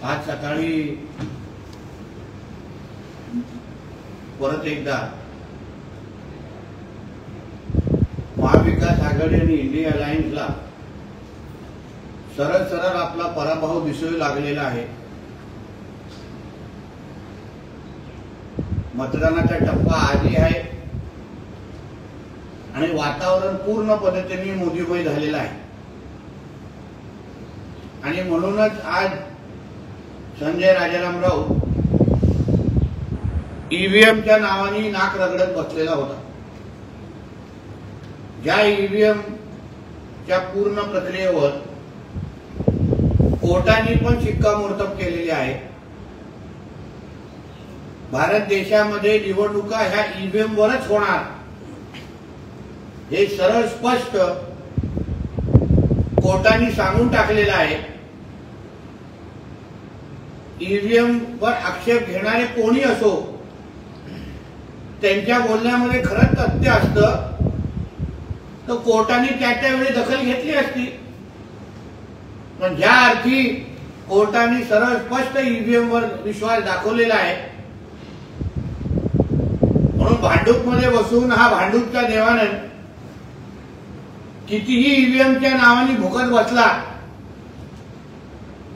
आज सकाळी परत एकदा महाविकास आघाडी आणि इंडिया अलायन्सला सरळ सरळ आपला पराभव दिसू लागलेला आहे। मतदानाचा टप्पा आधी आहे आणि वातावरण पूर्ण पद्धतीने मोदीमय झालेलं आहे आणि म्हणूनच आज संजय राजाराम राऊत ईव्हीएमच्या नावाने नाक रगडत बसलेला होता। ज्या ईव्हीएमच्या पूर्ण प्रक्रियेवर कोर्टाने पण शिक्कामोर्तब केलेली आहे। भारत देशामध्ये निवडणुका ह्या ईव्हीएम वरच होणार हे सरळ स्पष्ट कोर्टाने सांगून टाकलेलं आहे। ईव्हीएम वर आक्षेप घेणारे कोणी असो त्यांच्या बोलण्यामध्ये खरंच तथ्य असतं तर कोर्टाने त्या वेळी दखल घेतली असती, पण ज्या अर्थी कोर्टाने सरळ स्पष्ट ईव्हीएम वर विश्वास दाखवलेला आहे म्हणून भांडूपमध्ये बसून हा भांडूपचा देवानंद कितीही ईव्हीएमच्या नावाने भुकत बसला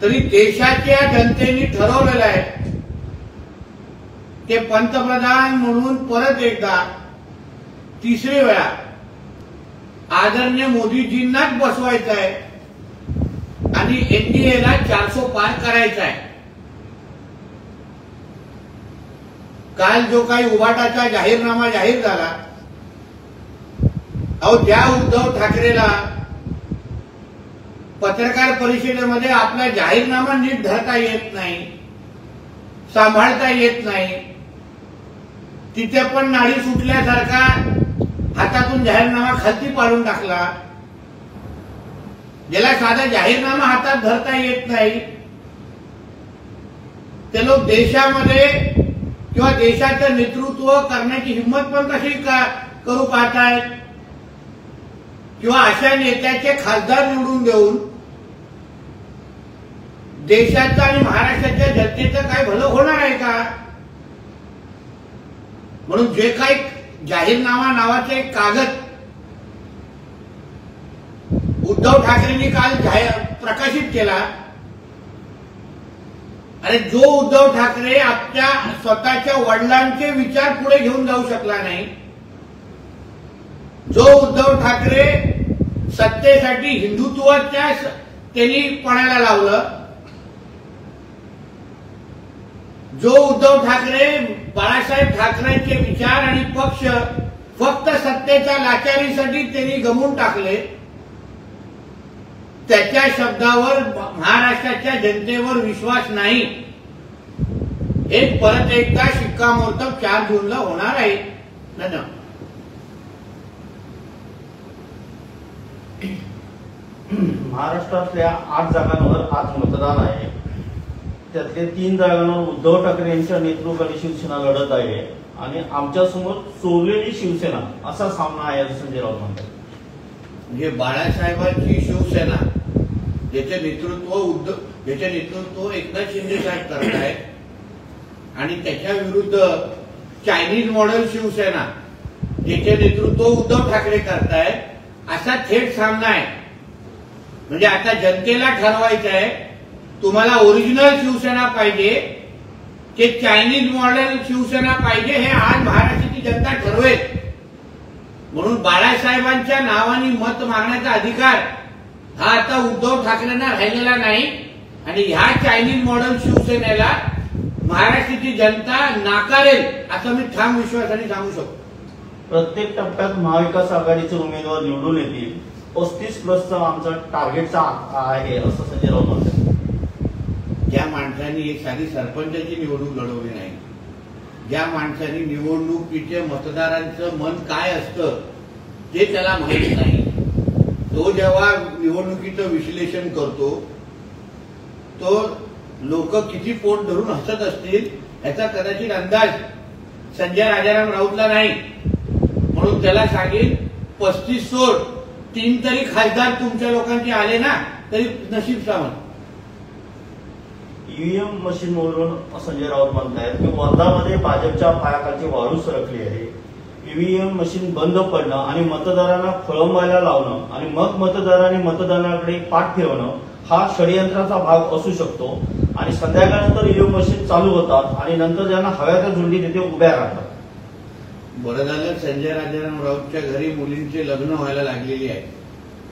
तरी देशाच्या जनतेने ठरवलेलं आहे ते पंतप्रधान म्हणून परत एकदा तिसरी वेळा आदरणीय मोदीजींनाच बसवायचं आहे आणि एनडीएला 400 पार करायचा आहे। काल जो काही उभाटाचा जाहीरनामा जाहीर झाला, अहो त्या उद्धव ठाकरेला पत्रकार परिषदेमध्ये आपला जाहीरनामा नीट धरता येत नाही, सांभाळता येत नाही, तिथे पण नाडी सुटल्यासारखा हातातून जाहीरनामा खालती पाडून टाकला। ज्याला साधा जाहीरनामा हातात धरता येत नाही ते लोक देशामध्ये किंवा देशाचं नेतृत्व करण्याची हिंमत पण कशी करू पाहतायत किंवा अशा नेत्याचे खासदार निवडून देऊन देशाचं आणि महाराष्ट्राच्या जनतेचं काय भलं होणार आहे का? म्हणून जे काही जाहीरनामा नावाचा एक कागद उद्धव ठाकरेंनी काल प्रकाशित केला आणि जो उद्धव ठाकरे आपल्या स्वतःच्या वडिलांचे विचार पुढे घेऊन जाऊ शकला नाही, जो उद्धव ठाकरे सत्तेसाठी हिंदुत्वाच्या त्यांनी पणाला लावलं, जो उद्धव ठाकरे बाळासाहेब ठाकरेंचे विचार आणि पक्ष फक्त सत्तेच्या लाचारीसाठी त्यांनी गमवून टाकले, त्याच्या शब्दावर महाराष्ट्राच्या जनतेवर विश्वास नाही हे परत एकदा शिक्कामोर्तब 4 जूनला होणार आहे। धन्यवाद। महाराष्ट्रातल्या 8 जागांवर आज मतदान आहे। त्यातल्या 3 जागांवर उद्धव ठाकरे यांच्या नेतृत्वाखाली शिवसेना लढत आहे आणि आमच्यासमोर चोरलेली शिवसेना असा सामना आहे असं संजय राऊत म्हणतात। म्हणजे बाळासाहेबांची शिवसेना ज्याचे नेतृत्व एकनाथ शिंदे साहेब करत आहेत आणि त्याच्या विरुद्ध चायनीज मॉडेल शिवसेना ज्याचे नेतृत्व उद्धव ठाकरे करतायत असा थेट सामना आहे। म्हणजे आता जनतेला ठरवायचं आहे तुम्हाला ओरिजिनल शिवसेना पाहिजे की चायनीज मॉडेल शिवसेना पाहिजे, हे आज महाराष्ट्राची जनता ठरवेल। म्हणून बाळासाहेबांच्या नावाने मत मागण्याचा अधिकार हा आता उद्धव ठाकरेंना राहिलेला नाही आणि ह्या चायनीज मॉडेल शिवसेनेला महाराष्ट्राची जनता नाकारेल असं मी ठाम विश्वासाने सांगू शकतो। प्रत्येक टप्प्यात महाविकास आघाडीचे उमेदवार निवडून येतील, 35+ आमचा टार्गेटचा आहे असं संजय राऊत म्हणतात। ज्या माणसांनी एक साधी सरपंचाची निवडणूक लढवली नाही, ज्या माणसांनी निवडणुकीचे मतदारांचं मन काय असतं ते त्याला माहित नाही, तो जेव्हा निवडणुकीचं विश्लेषण करतो तो लोक किती पोट धरून हसत असतील याचा कदाचित अंदाज संजय राजाराम राऊतला नाही। म्हणून त्याला सांगेल 35 सोड 3 तरी खासदार तुमच्या लोकांचे आले ना तरी नशीब सावंत। ईव्हीएम मशीनवरून संजय राऊत म्हणतायत की वर्धामध्ये भाजपच्या पायाखालची वाळू सरकली आहे. ईव्हीएम मशीन बंद पडणं आणि मतदारांना खोळंबायला लावणं आणि मग मतदारांनी मतदानाकडे पाठ फिरवणं हा षडयंत्राचा भाग असू शकतो आणि संध्याकाळनंतर ईव्हीएम मशीन चालू होतात आणि नंतर ज्यांना हव्या त्या झुंडी तिथे उभ्या राहतात. बरं झालं संजय राजाराम राऊतच्या घरी मुलींचे लग्न व्हायला लागलेली आहे,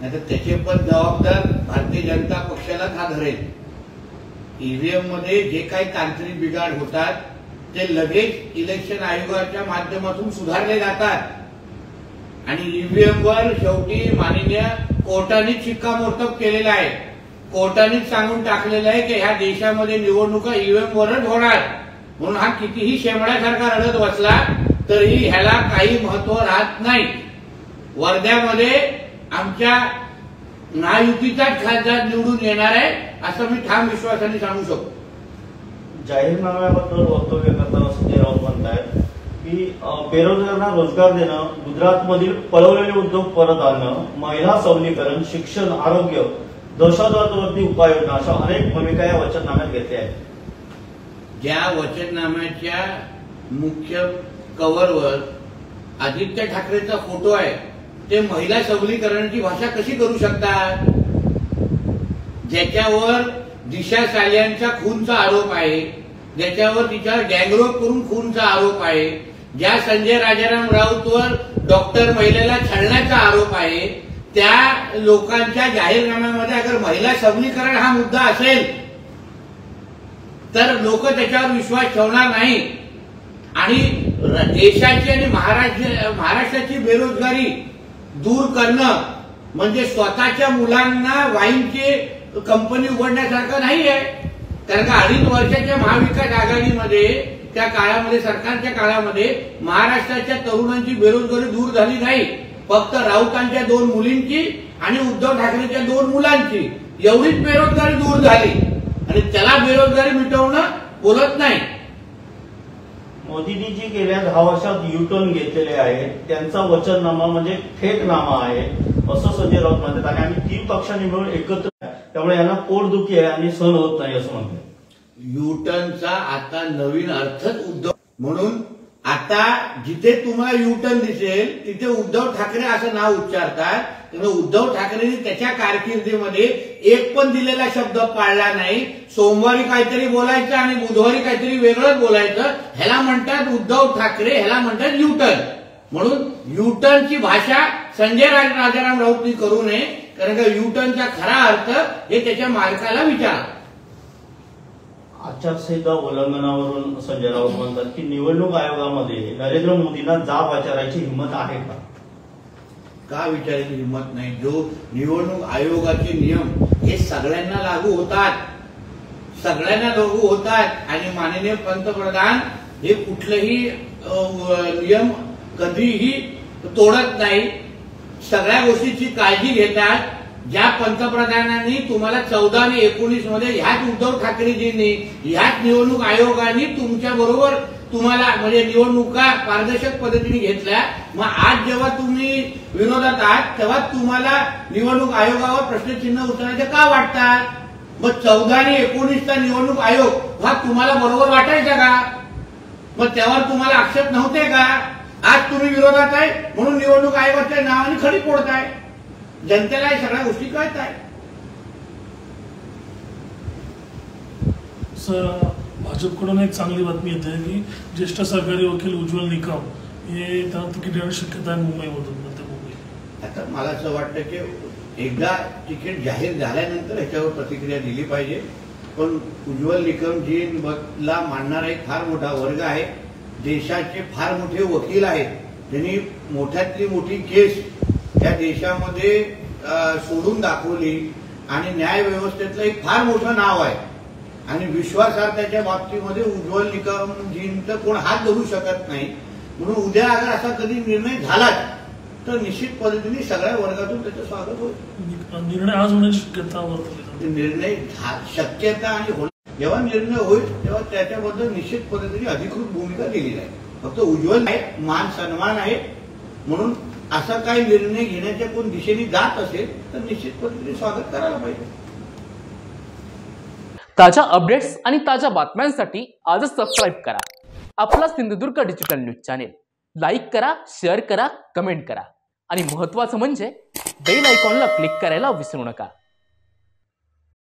नाहीतर त्याचे पण जबाबदार भारतीय जनता पक्षालाच हा धरेल. ईव्हीएम मध्ये जे काही तांत्रिक बिघाड होतात ते लगेच इलेक्शन आयोगाच्या माध्यमातून सुधारले जातात आणि ईव्हीएम वर शेवटी माननीय कोर्टाने शिक्कामोर्तब केलेला आहे. कोर्टानेच सांगून टाकलेलं आहे की ह्या देशामध्ये निवडणुका ईव्हीएम वरच होणार. म्हणून हा कितीही शेमड्यासारखा रडत बसला तरी ह्याला काही महत्व राहत नाही. वर्ध्यामध्ये आमच्या महायुतीचाच खासदार निवडून येणार आहे असं मी ठाम विश्वासाने सांगू शकतो. जाहीरनाम्याबद्दल वक्तव्य करताना संजय राऊत म्हणतायत की बेरोजगारांना रोजगार देणं, गुजरातमधील पळवलेले उद्योग परत आणणं, महिला सबलीकरण, शिक्षण, आरोग्य, दहशतवादावरती उपाययोजना अशा अनेक भूमिका या वचननाम्यात घेतल्या आहेत. ज्या वचननाम्याच्या मुख्य कव्हरवर आदित्य ठाकरेचा फोटो आहे ते महिला सबलीकरणाची भाषा कशी करू शकतात? ज्याच्यावर दिशा सालियांचा खूनचा आरोप आहे, ज्याच्यावर तिच्यावर गँगरेप करून खूनचा आरोप आहे, ज्या संजय राजाराम राऊतवर डॉक्टर महिलेला छळण्याचा आरोप आहे, त्या लोकांच्या जाहीरनाम्यामध्ये अगर महिला सबलीकरण हा मुद्दा असेल तर लोक त्याच्यावर विश्वास ठेवणार नाही आणि देशाची आणि महाराष्ट्राची बेरोजगारी दूर करणं म्हणजे स्वतःच्या मुलांना वाईनची कंपनी उघडण्यासारखं नाही आहे. कारण का 2.5 वर्षाच्या महाविकास आघाडीमध्ये त्या काळामध्ये सरकारच्या काळामध्ये महाराष्ट्राच्या तरुणांची बेरोजगारी दूर झाली नाही. फक्त राऊतांच्या 2 मुलींची आणि उद्धव ठाकरेच्या 2 मुलांची एवढीच बेरोजगारी दूर झाली आणि त्याला बेरोजगारी मिटवणं बोलत नाही. मोदींनी जी गेल्या 10 वर्षात युटर्न घेतलेले आहे त्यांचा वचननामा म्हणजे फेकनामा आहे असं संजय राऊत म्हणतात आणि आम्ही 3 पक्षांनी मिळून एकत्र त्यामुळे यांना पोटदुखी आहे आणि सहन होत नाही असं म्हणतात. युटर्नचा आता नवीन अर्थच उद्धव, म्हणून आता जिथे तुम्हाला युटर्न दिसेल तिथे उद्धव ठाकरे असं नाव उच्चारतात. त्यामुळे उद्धव ठाकरेंनी त्याच्या कारकिर्दीमध्ये एक पण दिलेला शब्द पाळला नाही. सोमवारी काहीतरी बोलायचं आणि बुधवारी काहीतरी वेगळंच बोलायचं. ह्याला म्हणतात उद्धव ठाकरे, ह्याला म्हणतात युटर्न. म्हणून युटर्नची भाषा संजय राजाराम राऊतनी करू नये, कारण का युटर्नचा खरा अर्थ हे त्याच्या मालकाला विचारा. आचारसंहिता उल्लंघनावरून संजय राऊत म्हणतात की निवडणूक आयोगामध्ये नरेंद्र मोदींना जाब विचारायची हिंमत आहे का? का विचारायची हिंमत नाही? जो निवडणूक आयोगाचे नियम हे सगळ्यांना लागू होतात, सगळ्यांना लागू होतात आणि माननीय पंतप्रधान हे कुठलेही नियम कधीही तोडत नाही. सगळ्या गोष्टीची काळजी घेतात. ज्या पंतप्रधानांनी तुम्हाला 14 आणि 19 मध्ये ह्याच उद्धव ठाकरेजींनी ह्याच निवडणूक आयोगाने तुमच्या बरोबर तुम्हाला म्हणजे निवडणुका पारदर्शक पद्धतीने घेतल्या, मग आज जेव्हा तुम्ही विरोधात आहात तेव्हा तुम्हाला निवडणूक आयोगावर प्रश्नचिन्ह उचलण्याचे का वाटतात? मग 14 आणि 19चा निवडणूक आयोग हा तुम्हाला बरोबर वाटायचा का? मग त्यावर तुम्हाला आक्षेप नव्हते का? आज तुम्ही विरोधात आहे म्हणून निवडणूक आयोगाच्या नावाने खडी फोडताय. जनतेला या सगळ्या गोष्टी कळत आहे. सर, भाजपकडून एक चांगली बातमी येते की ज्येष्ठ सरकारी वकील उज्ज्वल निकम हे त्यांना तिकीट देण्याची शक्यता आहे मुंबईमधून. आता मला असं वाटतं की एकदा तिकीट जाहीर झाल्यानंतर ह्याच्यावर प्रतिक्रिया दिली पाहिजे. पण उज्ज्वल निकमजींना मानणारा एक फार मोठा वर्ग आहे. देशाचे फार मोठे वकील आहेत. त्यांनी मोठ्यातली मोठी केस या देशामध्ये सोडून दाखवली आणि न्याय व्यवस्थेतलं एक फार मोठं नाव आहे आणि विश्वासार्हतेच्या बाबतीमध्ये उज्ज्वल निकमजींचं कोण हात धरू शकत नाही. म्हणून उद्या अगर असा कधी निर्णय झालाच तर निश्चित पद्धतीने सगळ्या वर्गातून त्याचं स्वागत होईल. निर्णय आज होण्याची शक्यता निर्णय शक्यता आणि जेव्हा निर्णय होईल तेव्हा त्याच्याबद्दल निश्चित पद्धतीने अधिकृत भूमिका दिली जाईल. फक्त उज्ज्वल आहे, मान सन्मान आहे म्हणून असा काही निर्णय घेण्याच्या कोण दिशेने जात असेल तर निश्चित पद्धतीने स्वागत करायला पाहिजे. ताज्या अपडेट्स आणि ताज्या बातम्यांसाठी आजच सबस्क्राईब करा आपला Sindhudurg digital news channel. Like करा, शेअर करा, कमेंट करा आणि महत्त्वाचं म्हणजे बेल आयकॉनला क्लिक करायला विसरू नका.